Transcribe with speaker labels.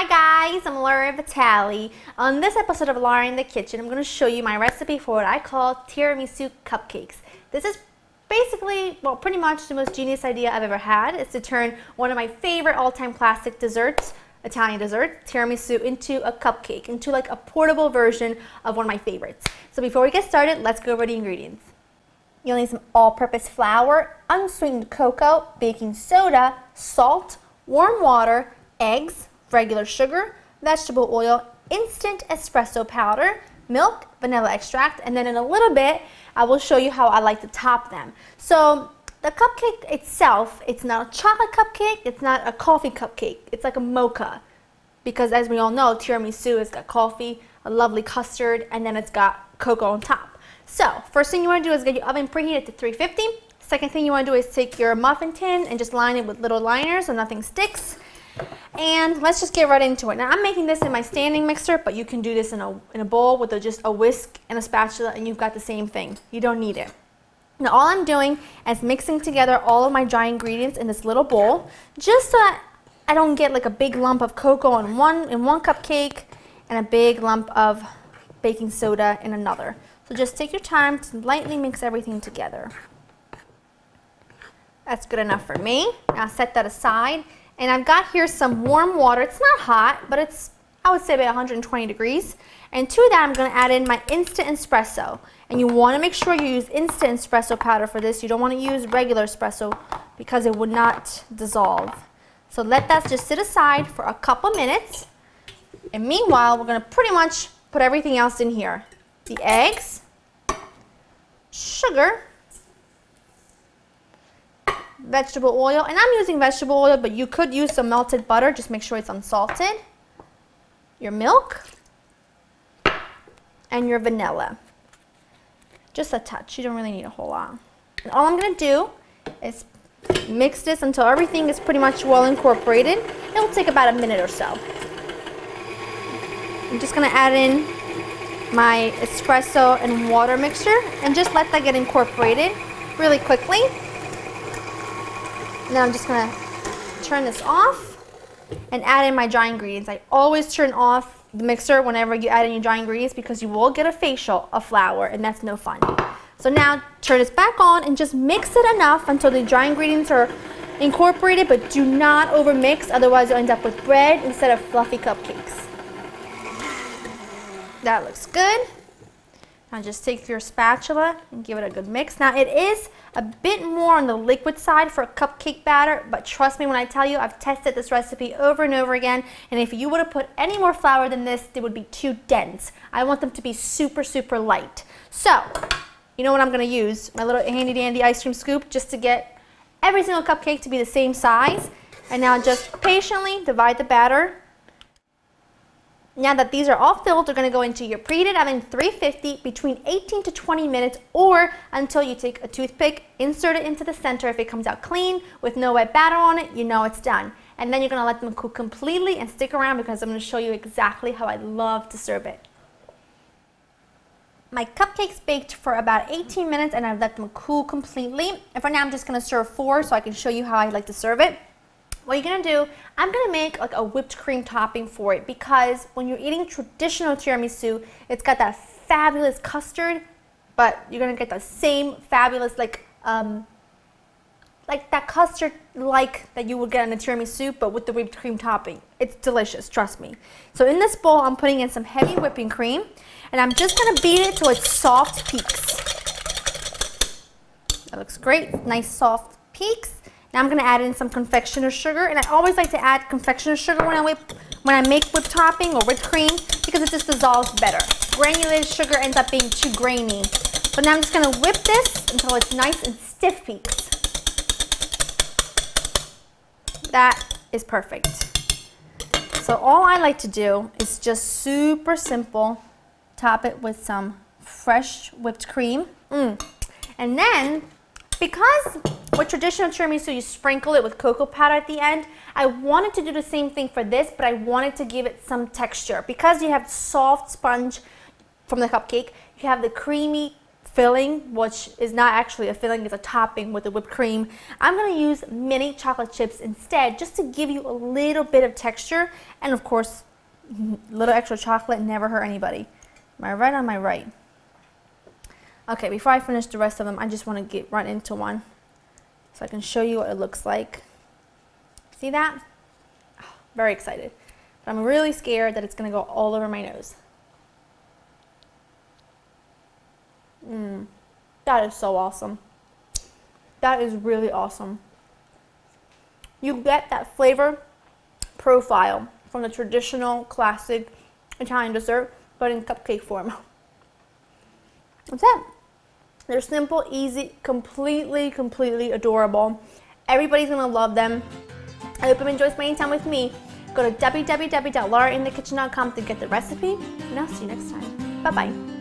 Speaker 1: Hi guys, I'm Laura Vitale. On this episode of Laura in the Kitchen, I'm going to show you my recipe for what I call tiramisu cupcakes. This is basically, well, pretty much the most genius idea I've ever had. It's to turn one of my favorite all-time classic desserts, Italian dessert, tiramisu, into a cupcake, into like a portable version of one of my favorites. So before we get started, let's go over the ingredients. You'll need some all-purpose flour, unsweetened cocoa, baking soda, salt, warm water, eggs, regular sugar, vegetable oil, instant espresso powder, milk, vanilla extract, and then in a little bit I will show you how I like to top them. So the cupcake itself, it's not a chocolate cupcake, it's not a coffee cupcake, it's like a mocha, because as we all know, tiramisu has got coffee, a lovely custard, and then it's got cocoa on top. So first thing you want to do is get your oven preheated to 350. Second thing you want to do is take your muffin tin and just line it with little liners so nothing sticks. And let's just get right into it. Now I'm making this in my standing mixer, but you can do this in a bowl with just a whisk and a spatula and you've got the same thing. You don't need it. Now all I'm doing is mixing together all of my dry ingredients in this little bowl, just so that I don't get like a big lump of cocoa in one cupcake and a big lump of baking soda in another. So just take your time to lightly mix everything together. That's good enough for me. Now set that aside. And I've got here some warm water. It's not hot, but it's, I would say, about 120 degrees. And to that, I'm going to add in my instant espresso. And you want to make sure you use instant espresso powder for this. You don't want to use regular espresso because it would not dissolve. So let that just sit aside for a couple minutes. And meanwhile, we're going to pretty much put everything else in here. The eggs, sugar, vegetable oil, and I'm using vegetable oil, but you could use some melted butter, just make sure it's unsalted, your milk, and your vanilla. Just a touch, you don't really need a whole lot. And all I'm going to do is mix this until everything is pretty much well incorporated. It will take about a minute or so. I'm just going to add in my espresso and water mixture and just let that get incorporated really quickly. Now I'm just going to turn this off and add in my dry ingredients. I always turn off the mixer whenever you add in your dry ingredients because you will get a facial of flour and that's no fun. So now turn this back on and just mix it enough until the dry ingredients are incorporated, but do not overmix, otherwise you'll end up with bread instead of fluffy cupcakes. That looks good. Now just take your spatula and give it a good mix. Now it is a bit more on the liquid side for a cupcake batter, but trust me when I tell you, I've tested this recipe over and over again, and if you would have put any more flour than this, they would be too dense. I want them to be super, super light. So, you know what I'm going to use? My little handy dandy ice cream scoop just to get every single cupcake to be the same size. And now just patiently divide the batter. Now that these are all filled, they're going to go into your preheated oven 350 between 18 to 20 minutes or until you take a toothpick, insert it into the center. If it comes out clean with no wet batter on it, you know it's done. And then you're going to let them cool completely and stick around because I'm going to show you exactly how I love to serve it. My cupcakes baked for about 18 minutes and I've let them cool completely. And for now I'm just going to serve 4 so I can show you how I like to serve it. What you're going to do, I'm going to make like a whipped cream topping for it because when you're eating traditional tiramisu, it's got that fabulous custard, but you're going to get the same fabulous like that custard that you would get in a tiramisu, but with the whipped cream topping. It's delicious, trust me. So in this bowl, I'm putting in some heavy whipping cream, and I'm just going to beat it till it's soft peaks. That looks great, nice soft peaks. Now I'm going to add in some confectioner sugar, and I always like to add confectioner sugar when I make whipped topping or whipped cream because it just dissolves better. Granulated sugar ends up being too grainy. So now I'm just going to whip this until it's nice and stiff peaks. That is perfect. So all I like to do is just super simple, top it with some fresh whipped cream. And then, because with traditional tiramisu, you sprinkle it with cocoa powder at the end. I wanted to do the same thing for this, but I wanted to give it some texture. Because you have soft sponge from the cupcake, you have the creamy filling, which is not actually a filling, it's a topping with the whipped cream. I'm going to use mini chocolate chips instead, just to give you a little bit of texture, and of course, a little extra chocolate never hurt anybody. Am I right on my right? Okay, before I finish the rest of them, I just want to get right into one so I can show you what it looks like. See that? Oh, very excited. But I'm really scared that it's going to go all over my nose. That is so awesome. That is really awesome. You get that flavor profile from the traditional classic Italian dessert, but in cupcake form. That's it. They're simple, easy, completely adorable. Everybody's gonna love them. I hope you enjoyed spending time with me. Go to www.laurainthekitchen.com to get the recipe, and I'll see you next time. Bye-bye.